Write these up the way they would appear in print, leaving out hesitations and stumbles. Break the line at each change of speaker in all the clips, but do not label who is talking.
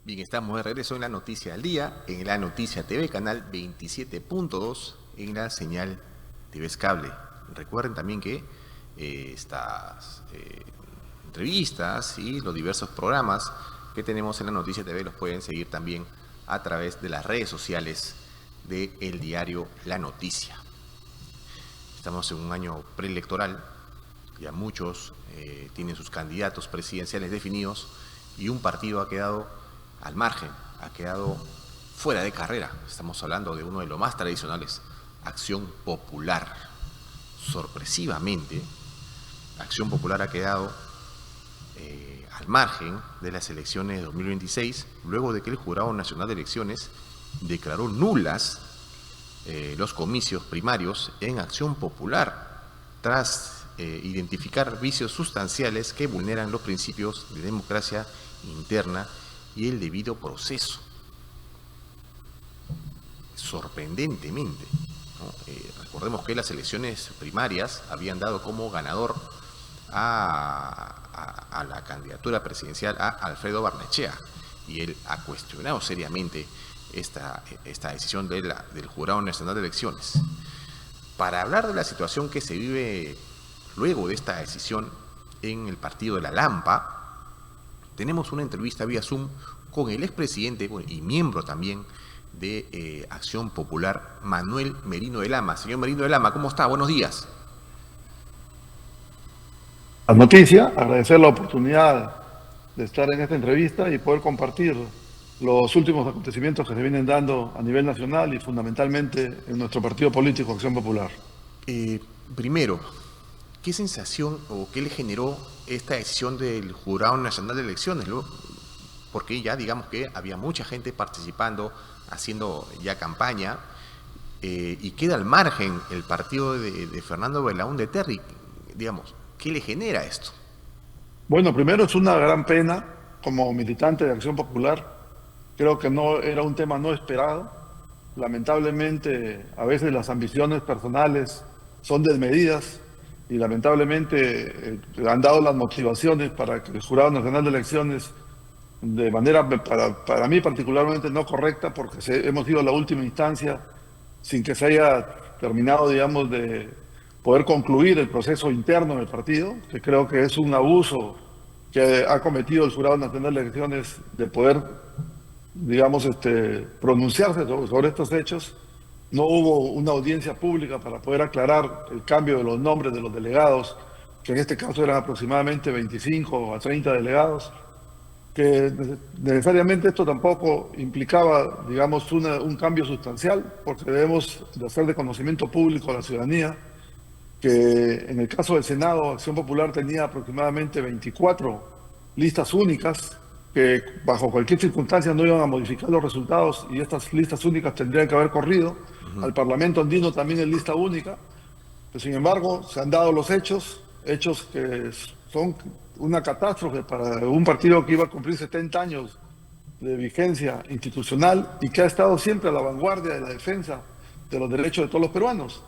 Bien, estamos de regreso en La Noticia del Día, en La Noticia TV, canal 27.2, en la señal TV Cable. Recuerden también que estas entrevistas y los diversos programas que tenemos en La Noticia TV los pueden seguir también a través de las redes sociales del diario La Noticia. Estamos en un año preelectoral, ya muchos tienen sus candidatos presidenciales definidos y un partido ha quedado al margen, ha quedado fuera de carrera. Estamos hablando de uno de los más tradicionales, Acción Popular. Sorpresivamente, Acción Popular ha quedado al margen de las elecciones de 2026, luego de que el Jurado Nacional de Elecciones declaró nulas los comicios primarios en Acción Popular, tras identificar vicios sustanciales que vulneran los principios de democracia interna y el debido proceso. Sorprendentemente, ¿no? Recordemos que las elecciones primarias habían dado como ganador a la candidatura presidencial a Alfredo Barnechea, y él ha cuestionado seriamente esta decisión del Jurado Nacional de Elecciones. Para hablar de la situación que se vive luego de esta decisión en el partido de la Lampa, tenemos una entrevista vía Zoom con el expresidente y miembro también de Acción Popular, Manuel Merino de Lama. Señor Merino de Lama, ¿cómo está? Buenos días.
La noticia, agradecer la oportunidad de estar en esta entrevista y poder compartir los últimos acontecimientos que se vienen dando a nivel nacional y fundamentalmente en nuestro partido político, Acción Popular.
Primero, ¿qué sensación o qué le generó esta decisión del Jurado Nacional de Elecciones? Porque ya digamos que había mucha gente participando, haciendo ya campaña, y queda al margen el partido de Fernando Belaúnde Terry. Digamos, ¿qué le genera esto?
Bueno, primero es una gran pena como militante de Acción Popular. Creo que no era un tema no esperado. Lamentablemente, a veces las ambiciones personales son desmedidas y lamentablemente han dado las motivaciones para que el Jurado Nacional de Elecciones, de manera para mí particularmente no correcta, porque hemos ido a la última instancia sin que se haya terminado, digamos, de poder concluir el proceso interno del partido, que creo que es un abuso que ha cometido el Jurado Nacional de Elecciones de poder, digamos, pronunciarse sobre estos hechos. No hubo una audiencia pública para poder aclarar el cambio de los nombres de los delegados, que en este caso eran aproximadamente 25 a 30 delegados, que necesariamente esto tampoco implicaba, digamos, un cambio sustancial, porque debemos de hacer de conocimiento público a la ciudadanía que en el caso del Senado, Acción Popular tenía aproximadamente 24 listas únicas, que bajo cualquier circunstancia no iban a modificar los resultados y estas listas únicas tendrían que haber corrido. Al Parlamento andino también es lista única. Pero, sin embargo, se han dado los hechos que son una catástrofe para un partido que iba a cumplir 70 años de vigencia institucional y que ha estado siempre a la vanguardia de la defensa de los derechos de todos los peruanos.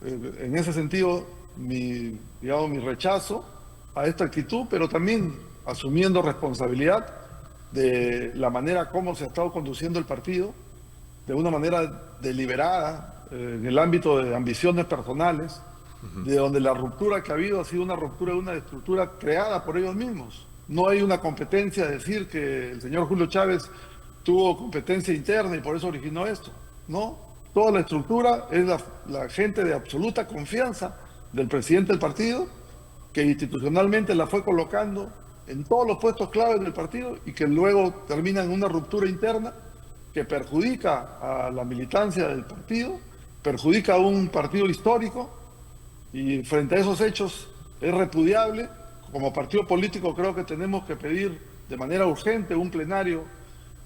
En ese sentido, mi rechazo a esta actitud, pero también asumiendo responsabilidad de la manera como se ha estado conduciendo el partido, de una manera deliberada, en el ámbito de ambiciones personales, de donde la ruptura que ha habido ha sido una ruptura de una estructura creada por ellos mismos. No hay una competencia de decir que el señor Julio Chávez tuvo competencia interna y por eso originó esto. No, toda la estructura es la gente de absoluta confianza del presidente del partido, que institucionalmente la fue colocando en todos los puestos claves del partido y que luego termina en una ruptura interna que perjudica a la militancia del partido, perjudica a un partido histórico, y frente a esos hechos es repudiable. Como partido político creo que tenemos que pedir de manera urgente un plenario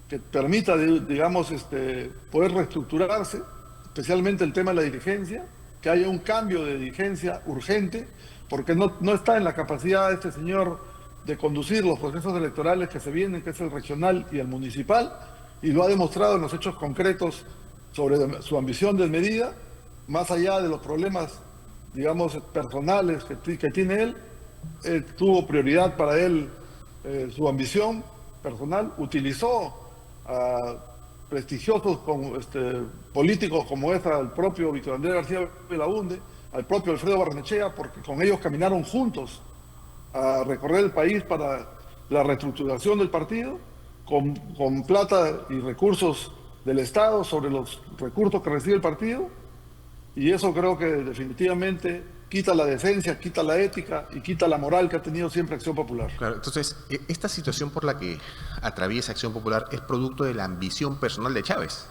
que permita, digamos, poder reestructurarse, especialmente el tema de la dirigencia, que haya un cambio de dirigencia urgente, porque no está en la capacidad de este señor de conducir los procesos electorales que se vienen, que es el regional y el municipal, y lo ha demostrado en los hechos concretos sobre su ambición desmedida, más allá de los problemas, digamos, personales que tiene él. Tuvo prioridad para él su ambición personal, utilizó a prestigiosos políticos como al propio Víctor Andrés García Belaúnde, al propio Alfredo Barrenechea, porque con ellos caminaron juntos a recorrer el país para la reestructuración del partido, con plata y recursos del Estado sobre los recursos que recibe el partido, y eso creo que definitivamente quita la decencia, quita la ética y quita la moral que ha tenido siempre Acción Popular.
Claro, entonces, esta situación por la que atraviesa Acción Popular es producto de la ambición personal de Chávez.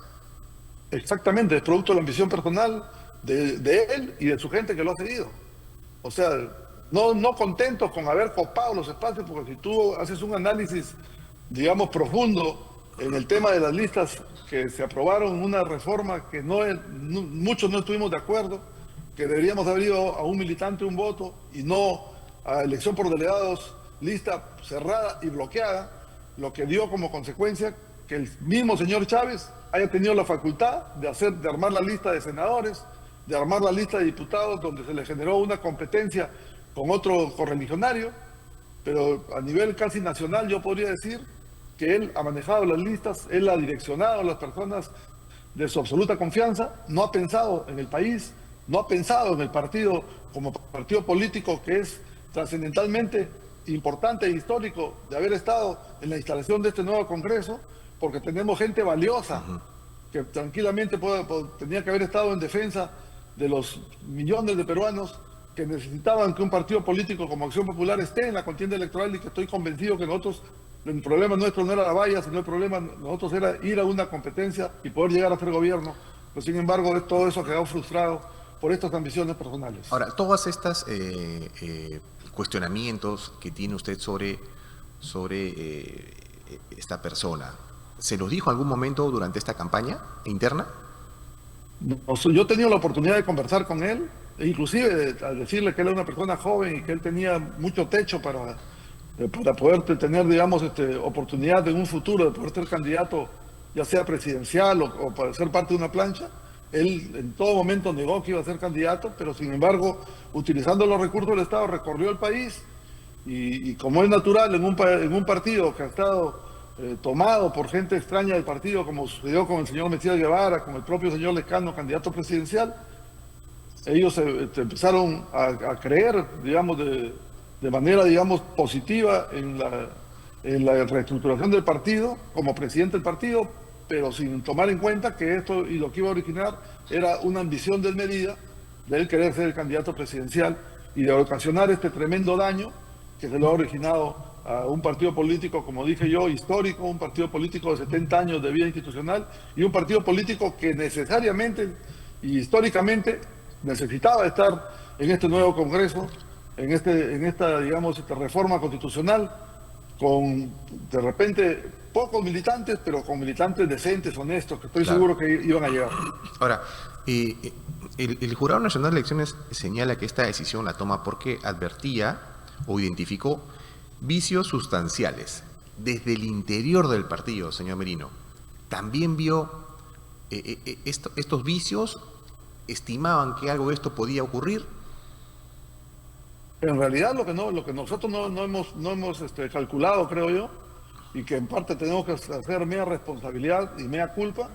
Exactamente, es producto de la ambición personal de él y de su gente que lo ha seguido. O sea, no contentos con haber copado los espacios, porque si tú haces un análisis, digamos, profundo en el tema de las listas que se aprobaron, una reforma que muchos no estuvimos de acuerdo, que deberíamos haber ido a un militante un voto y no a elección por delegados, lista cerrada y bloqueada, lo que dio como consecuencia que el mismo señor Chávez haya tenido la facultad de armar la lista de senadores, de armar la lista de diputados, donde se le generó una competencia con otro correligionario, pero a nivel casi nacional yo podría decir que él ha manejado las listas, él ha direccionado a las personas de su absoluta confianza, no ha pensado en el país, no ha pensado en el partido como partido político que es trascendentalmente importante e histórico de haber estado en la instalación de este nuevo Congreso, porque tenemos gente valiosa que tranquilamente tenía que haber estado en defensa de los millones de peruanos que necesitaban que un partido político como Acción Popular esté en la contienda electoral, y que estoy convencido que el problema nuestro no era la valla, sino el problema nosotros era ir a una competencia y poder llegar a ser gobierno. Pero sin embargo, todo eso ha quedado frustrado por estas ambiciones personales.
Ahora, todas estas cuestionamientos que tiene usted sobre esta persona, ¿se los dijo en algún momento durante esta campaña interna?
Yo he tenido la oportunidad de conversar con él, e inclusive al decirle que él era una persona joven y que él tenía mucho techo para poder tener, digamos, oportunidad en un futuro de poder ser candidato, ya sea presidencial o para ser parte de una plancha. Él en todo momento negó que iba a ser candidato, pero sin embargo, utilizando los recursos del Estado, recorrió el país y como es natural en un partido que ha estado tomado por gente extraña del partido, como sucedió con el señor Mesías Guevara, con el propio señor Lescano, candidato presidencial, ellos empezaron a creer, digamos, de manera, digamos, positiva en la reestructuración del partido, como presidente del partido, pero sin tomar en cuenta que esto y lo que iba a originar era una ambición desmedida de él querer ser el candidato presidencial y de ocasionar este tremendo daño que se lo ha originado a un partido político, como dije yo, histórico, un partido político de 70 años de vida institucional y un partido político que necesariamente y históricamente necesitaba estar en este nuevo Congreso, en esta, digamos, esta reforma constitucional, con de repente pocos militantes, pero con militantes decentes, honestos, que estoy seguro que iban a llegar.
Ahora, el Jurado Nacional de Elecciones señala que esta decisión la toma porque advertía o identificó vicios sustanciales desde el interior del partido, señor Merino. ¿También vio estos vicios? ¿Estimaban que algo de esto podía ocurrir?
En realidad lo que nosotros no hemos calculado, creo yo, y que en parte tenemos que hacer mea responsabilidad y mea culpa,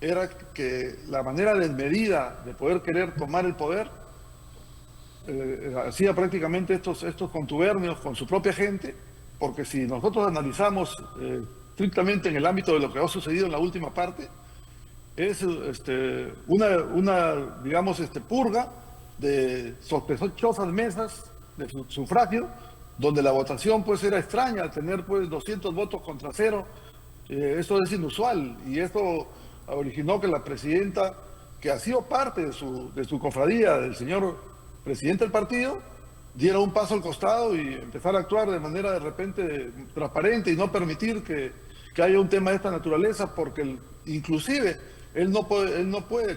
era que la manera desmedida de poder querer tomar el poder hacía prácticamente estos contubernios con su propia gente, porque si nosotros analizamos estrictamente en el ámbito de lo que ha sucedido en la última parte, es una digamos, purga de sospechosas mesas de sufragio, donde la votación pues era extraña, tener pues 200 votos contra 0, eso es inusual, y esto originó que la presidenta, que ha sido parte de su cofradía, del señor presidente del partido, diera un paso al costado y empezara a actuar de manera de repente transparente y no permitir que haya un tema de esta naturaleza, porque inclusive él no puede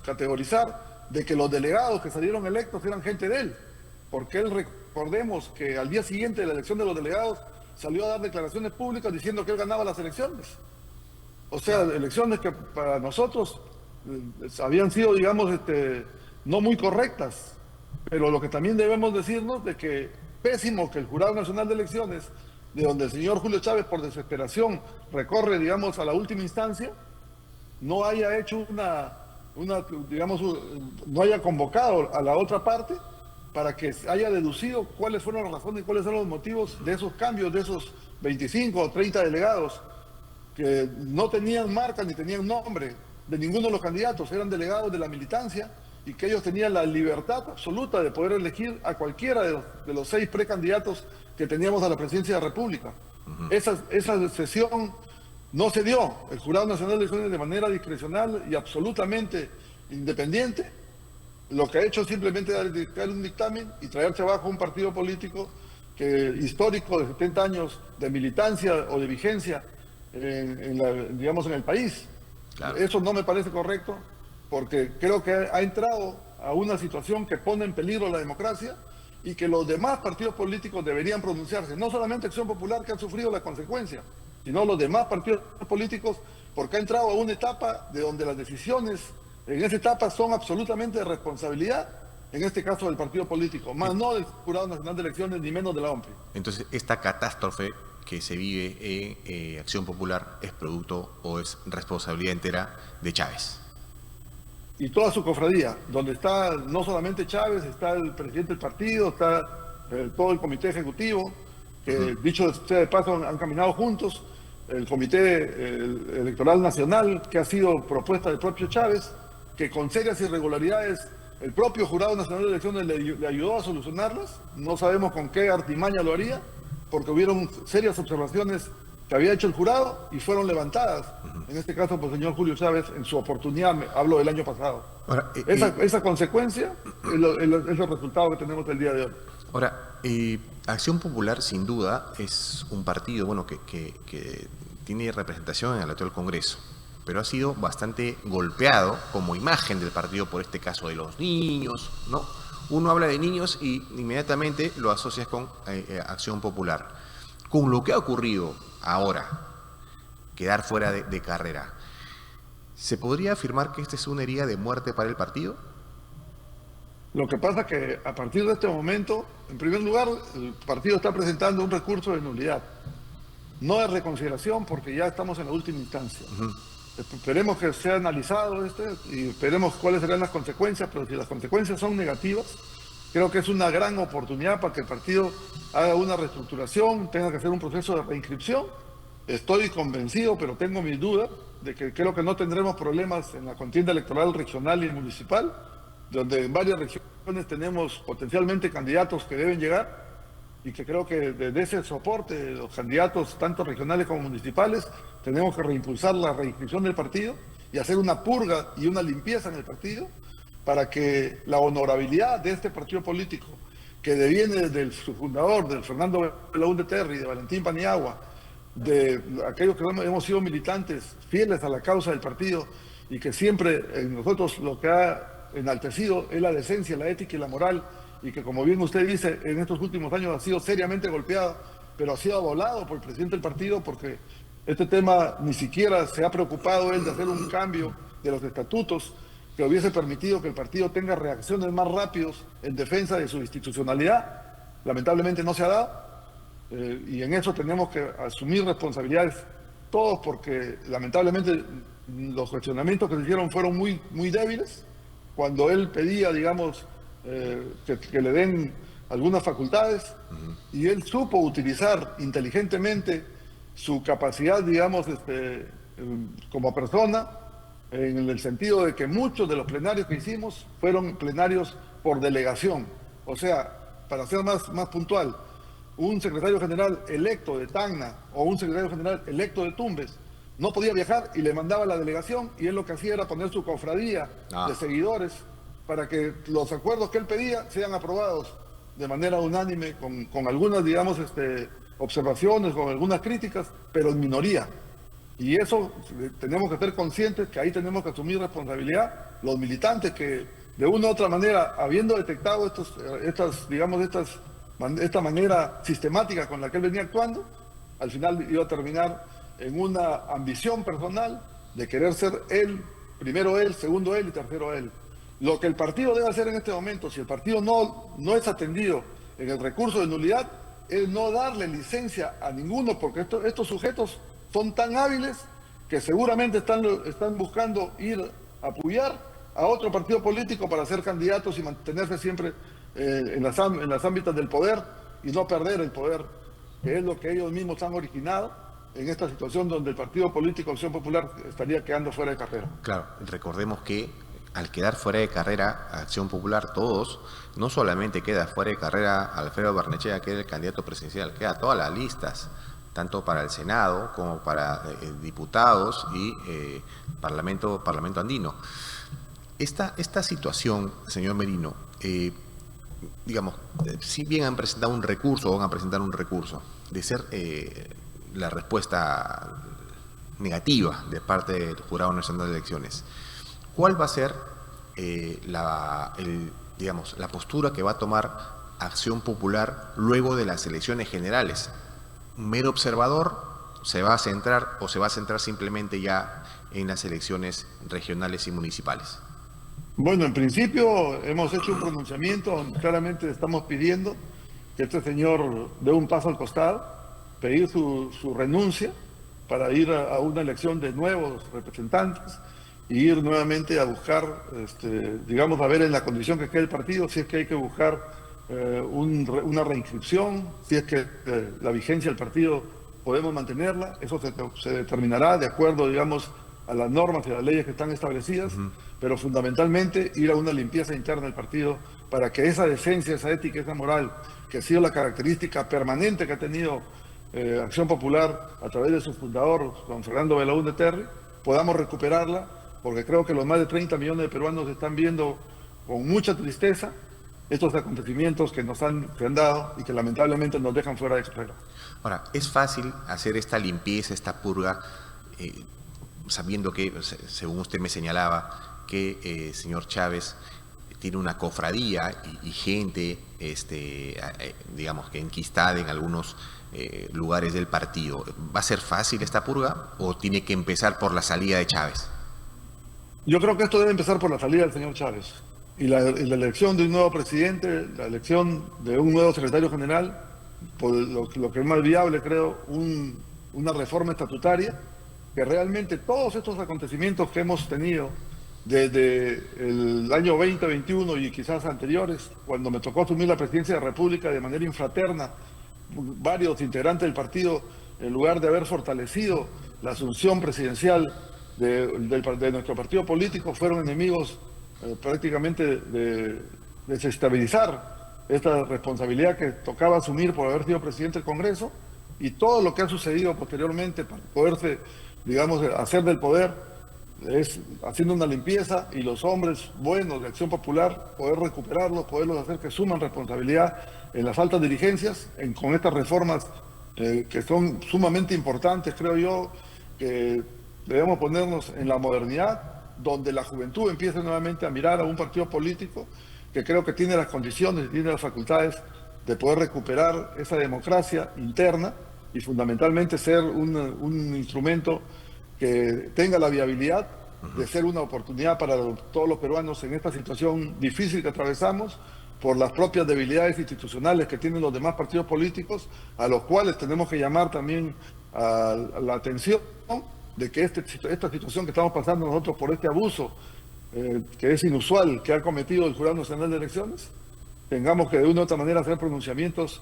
categorizar de que los delegados que salieron electos eran gente de él, porque él, recordemos que al día siguiente de la elección de los delegados salió a dar declaraciones públicas diciendo que él ganaba las elecciones. O sea, elecciones que para nosotros habían sido, digamos, no muy correctas, pero lo que también debemos decirnos de que pésimo que el Jurado Nacional de Elecciones de donde el señor Julio Chávez, por desesperación, recorre, digamos, a la última instancia, no haya hecho digamos, no haya convocado a la otra parte para que haya deducido cuáles fueron las razones y cuáles son los motivos de esos cambios, de esos 25 o 30 delegados que no tenían marca ni tenían nombre de ninguno de los candidatos, eran delegados de la militancia y que ellos tenían la libertad absoluta de poder elegir a cualquiera de los 6 precandidatos que teníamos a la presidencia de la República. Esa sesión no se dio. El Jurado Nacional de Elecciones, de manera discrecional y absolutamente independiente, lo que ha hecho es simplemente dar un dictamen y traerse abajo un partido político histórico de 70 años de militancia o de vigencia digamos, en el país.
Claro.
Eso no me parece correcto, porque creo que ha entrado a una situación que pone en peligro la democracia y que los demás partidos políticos deberían pronunciarse, no solamente Acción Popular, que ha sufrido la consecuencia, sino los demás partidos políticos, porque ha entrado a una etapa de donde las decisiones en esa etapa son absolutamente de responsabilidad, en este caso del partido político, más no del Jurado Nacional de Elecciones, ni menos de la OMPE.
Entonces, esta catástrofe que se vive en Acción Popular es producto o es responsabilidad entera de Chávez.
Y toda su cofradía, donde está no solamente Chávez, está el presidente del partido, está todo el comité ejecutivo, que dicho sea de paso han caminado juntos, el comité electoral nacional, que ha sido propuesta del propio Chávez, que con serias irregularidades el propio Jurado Nacional de Elecciones le ayudó a solucionarlas, no sabemos con qué artimaña lo haría, porque hubieron serias observaciones que había hecho el jurado y fueron levantadas, en este caso por el señor Julio Chávez, en su oportunidad, hablo del año pasado.
Ahora,
esa consecuencia es el resultado que tenemos el día de hoy.
Ahora, Acción Popular sin duda es un partido bueno que tiene representación en el actual Congreso, pero ha sido bastante golpeado como imagen del partido por este caso de los niños, ¿no? Uno habla de niños y inmediatamente lo asocias con Acción Popular. Con lo que ha ocurrido ahora, quedar fuera de carrera, ¿se podría afirmar que esta es una herida de muerte para el partido?
Lo que pasa es que a partir de este momento, en primer lugar, el partido está presentando un recurso de nulidad, no de reconsideración, porque ya estamos en la última instancia. Esperemos que sea analizado y esperemos cuáles serán las consecuencias, pero si las consecuencias son negativas, creo que es una gran oportunidad para que el partido haga una reestructuración, tenga que hacer un proceso de reinscripción. Estoy convencido, pero tengo mis dudas, de que creo que no tendremos problemas en la contienda electoral regional y municipal, donde en varias regiones tenemos potencialmente candidatos que deben llegar, y que creo que desde ese soporte de los candidatos, tanto regionales como municipales, tenemos que reimpulsar la reinscripción del partido y hacer una purga y una limpieza en el partido para que la honorabilidad de este partido político, que deviene desde su fundador, del Fernando Belaúnde Terry, de Valentín Paniagua, de aquellos que hemos sido militantes fieles a la causa del partido y que siempre en nosotros lo que ha enaltecido es la decencia, la ética y la moral, y que, como bien usted dice, en estos últimos años ha sido seriamente golpeado, pero ha sido abolado por el presidente del partido, porque este tema ni siquiera se ha preocupado él de hacer un cambio de los estatutos que hubiese permitido que el partido tenga reacciones más rápidos en defensa de su institucionalidad. Lamentablemente no se ha dado, y en eso tenemos que asumir responsabilidades todos, porque lamentablemente los cuestionamientos que se hicieron fueron muy débiles, cuando él pedía, digamos, que le den algunas facultades, y él supo utilizar inteligentemente su capacidad, digamos, como persona, en el sentido de que muchos de los plenarios que hicimos fueron plenarios por delegación. O sea, para ser más puntual, un secretario general electo de Tacna o un secretario general electo de Tumbes no podía viajar y le mandaba la delegación, y él lo que hacía era poner su cofradía de seguidores para que los acuerdos que él pedía sean aprobados de manera unánime, con algunas, digamos, observaciones, con algunas críticas, pero en minoría. Y eso tenemos que ser conscientes que ahí tenemos que asumir responsabilidad, los militantes que de una u otra manera, habiendo detectado esta manera sistemática con la que él venía actuando, al final iba a terminar en una ambición personal de querer ser él, primero él, segundo él y tercero él. Lo que el partido debe hacer en este momento, si el partido no es atendido en el recurso de nulidad, es no darle licencia a ninguno, porque estos sujetos son tan hábiles que seguramente están buscando ir a apoyar a otro partido político para ser candidatos y mantenerse siempre en las ámbitos del poder y no perder el poder, que es lo que ellos mismos han originado en esta situación donde el partido político Acción Popular estaría quedando fuera de carrera.
Claro, recordemos que al quedar fuera de carrera Acción Popular, todos, no solamente queda fuera de carrera Alfredo Barnechea, que es el candidato presidencial, queda todas las listas, tanto para el Senado como para diputados y Parlamento andino. Esta situación, señor Merino, digamos, si bien han presentado un recurso o van a presentar un recurso, de ser la respuesta negativa de parte del Jurado Nacional de Elecciones, ¿cuál va a ser digamos, la postura que va a tomar Acción Popular luego de las elecciones generales? ¿Un mero observador se va a centrar simplemente ya en las elecciones regionales y municipales?
Bueno, en principio hemos hecho un pronunciamiento donde claramente estamos pidiendo que este señor dé un paso al costado, pedir su renuncia para ir a una elección de nuevos representantes y ir nuevamente a buscar, digamos, a ver en la condición que quede el partido, si es que hay que buscar una reinscripción, si es que la vigencia del partido podemos mantenerla. Eso se determinará de acuerdo, digamos, a las normas y a las leyes que están establecidas, pero fundamentalmente ir a una limpieza interna del partido para que esa decencia, esa ética, esa moral, que ha sido la característica permanente que ha tenido Acción Popular a través de su fundador, don Fernando Belaúnde Terry, podamos recuperarla, porque creo que los más de 30 millones de peruanos están viendo con mucha tristeza estos acontecimientos que se han dado y que lamentablemente nos dejan fuera de carrera.
Ahora, es fácil hacer esta limpieza, esta purga, sabiendo que, según usted me señalaba, que señor Chávez tiene una cofradía y gente, digamos, que enquistada en algunos lugares del partido. ¿Va a ser fácil esta purga o tiene que empezar por la salida de Chávez?
Yo creo que esto debe empezar por la salida del señor Chávez y la elección de un nuevo presidente, la elección de un nuevo secretario general, por lo que es más viable, creo, una reforma estatutaria, que realmente todos estos acontecimientos que hemos tenido desde el año 2021 y quizás anteriores, cuando me tocó asumir la presidencia de la República de manera infraterna, varios integrantes del partido, en lugar de haber fortalecido la asunción presidencial de nuestro partido político, fueron enemigos prácticamente de desestabilizar esta responsabilidad que tocaba asumir por haber sido presidente del Congreso, y todo lo que ha sucedido posteriormente para poderse, digamos, hacer del poder, es haciendo una limpieza, y los hombres buenos de Acción Popular poder recuperarlos, poderlos hacer que suman responsabilidad en las altas dirigencias, con estas reformas que son sumamente importantes. Creo yo que debemos ponernos en la modernidad, donde la juventud empiece nuevamente a mirar a un partido político que creo que tiene las condiciones y tiene las facultades de poder recuperar esa democracia interna y fundamentalmente ser un instrumento que tenga la viabilidad de ser una oportunidad para todos los peruanos en esta situación difícil que atravesamos, por las propias debilidades institucionales que tienen los demás partidos políticos, a los cuales tenemos que llamar también a la atención de que esta situación que estamos pasando nosotros por este abuso, que es inusual, que ha cometido el Jurado Nacional de Elecciones, tengamos que de una u otra manera hacer pronunciamientos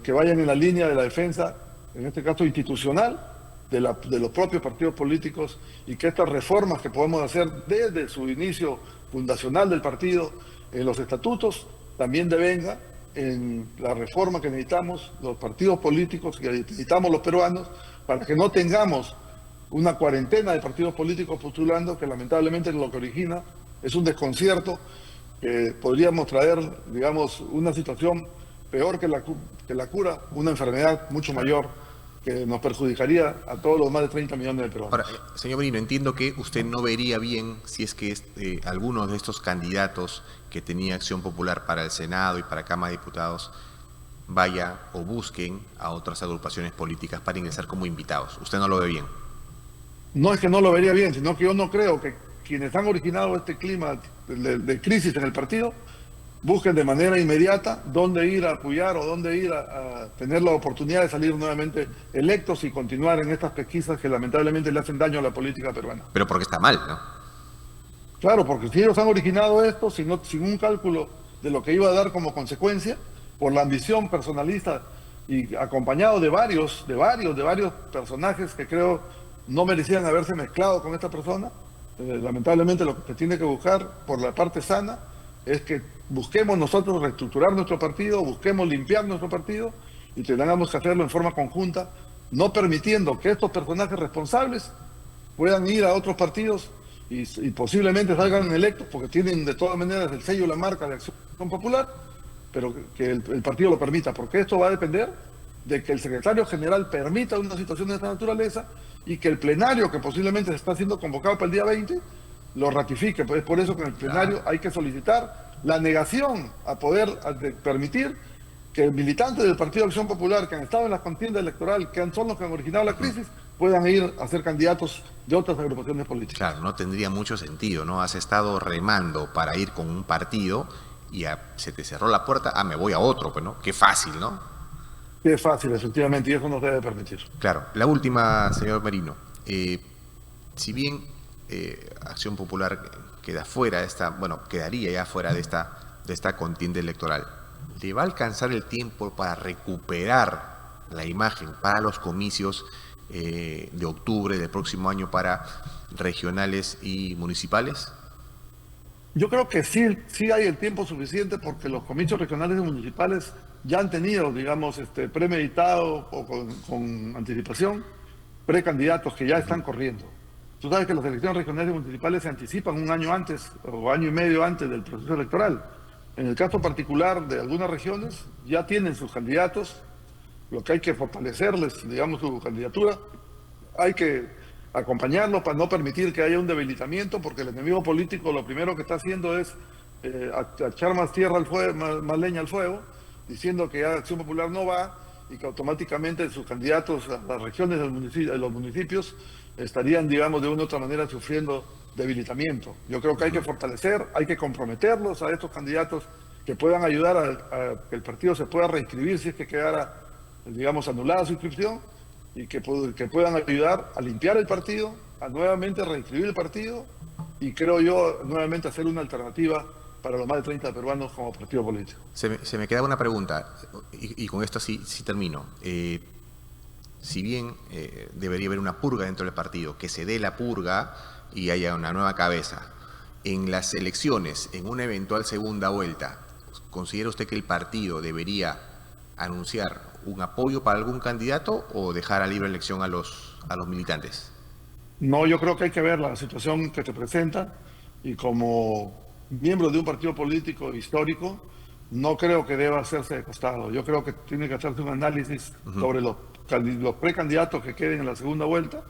que vayan en la línea de la defensa, en este caso institucional, de los propios partidos políticos, y que estas reformas que podemos hacer desde su inicio fundacional del partido en los estatutos también devenga en la reforma que necesitamos los partidos políticos, que necesitamos los peruanos, para que no tengamos una cuarentena de partidos políticos postulando, que lamentablemente lo que origina es un desconcierto que podríamos traer, digamos, una situación peor que la cura, una enfermedad mucho mayor que nos perjudicaría a todos los más de 30 millones de peruanos.
Ahora, señor Merino, entiendo que usted no vería bien si es que algunos de estos candidatos que tenía Acción Popular para el Senado y para Cámara de Diputados vaya o busquen a otras agrupaciones políticas para ingresar como invitados. ¿Usted no lo ve bien?
No es que no lo vería bien, sino que yo no creo que quienes han originado este clima de crisis en el partido busquen de manera inmediata dónde ir a apoyar o dónde ir a tener la oportunidad de salir nuevamente electos y continuar en estas pesquisas que lamentablemente le hacen daño a la política peruana.
Pero porque está mal, ¿no?
Claro, porque si ellos han originado esto sin un cálculo de lo que iba a dar como consecuencia, por la ambición personalista y acompañado de varios personajes que creo no merecían haberse mezclado con esta persona, lamentablemente lo que se tiene que buscar por la parte sana es que busquemos nosotros reestructurar nuestro partido, busquemos limpiar nuestro partido y tengamos que hacerlo en forma conjunta, no permitiendo que estos personajes responsables puedan ir a otros partidos y posiblemente salgan electos porque tienen de todas maneras el sello y la marca de Acción Popular, pero que el partido lo permita, porque esto va a depender de que el secretario general permita una situación de esta naturaleza y que el plenario, que posiblemente se está siendo convocado para el día 20, lo ratifique. Pues es por eso que en el plenario hay que solicitar la negación a permitir que militantes del Partido de Acción Popular que han estado en la contienda electoral, que son los que han originado la crisis, puedan ir a ser candidatos de otras agrupaciones políticas.
Claro, no tendría mucho sentido, ¿no? Has estado remando para ir con un partido y se te cerró la puerta, me voy a otro, pues, ¿no? Qué fácil, ¿no?
Qué fácil, efectivamente, y eso no se debe permitir.
Claro. La última, señor Merino. Si bien Acción Popular queda fuera quedaría ya fuera de esta contienda electoral, ¿le va a alcanzar el tiempo para recuperar la imagen para los comicios de octubre del próximo año para regionales y municipales?
Yo creo que sí hay el tiempo suficiente porque los comicios regionales y municipales ya han tenido, digamos, premeditado o con anticipación, precandidatos que ya están corriendo. Tú sabes que las elecciones regionales y municipales se anticipan un año antes o año y medio antes del proceso electoral. En el caso particular de algunas regiones ya tienen sus candidatos, lo que hay que fortalecerles, digamos, su candidatura, hay que acompañarlos para no permitir que haya un debilitamiento, porque el enemigo político lo primero que está haciendo es echar más tierra al fuego, más leña al fuego, diciendo que ya Acción Popular no va y que automáticamente sus candidatos a las regiones de los municipios estarían, digamos, de una u otra manera sufriendo debilitamiento. Yo creo que hay que fortalecer, hay que comprometerlos a estos candidatos que puedan ayudar a que el partido se pueda reinscribir si es que quedara, digamos, anulada su inscripción, y que puedan ayudar a limpiar el partido, a nuevamente reinscribir el partido y creo yo nuevamente hacer una alternativa para los más de 30 peruanos como partido político.
Se me queda una pregunta y con esto sí termino. Si bien debería haber una purga dentro del partido, que se dé la purga y haya una nueva cabeza, en las elecciones, en una eventual segunda vuelta, ¿considera usted que el partido debería anunciar un apoyo para algún candidato o dejar a libre elección a los militantes?
No, yo creo que hay que ver la situación que se presenta y como miembro de un partido político histórico, no creo que deba hacerse de costado. Yo creo que tiene que hacerse un análisis sobre los precandidatos que queden en la segunda vuelta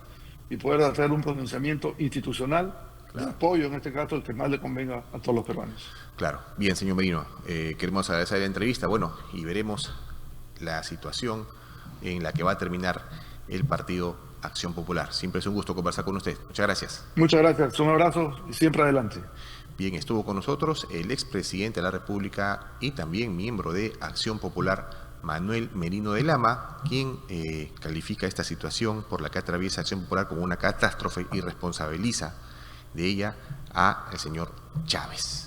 y poder hacer un pronunciamiento institucional de apoyo, en este caso, el que más le convenga a todos los peruanos.
Claro. Bien, señor Merino, queremos agradecer la entrevista, y veremos la situación en la que va a terminar el Partido Acción Popular. Siempre es un gusto conversar con usted. Muchas gracias.
Muchas gracias. Un abrazo y siempre adelante.
Bien, estuvo con nosotros el expresidente de la República y también miembro de Acción Popular, Manuel Merino de Lama, quien califica esta situación por la que atraviesa Acción Popular como una catástrofe y responsabiliza de ella al señor Chávez.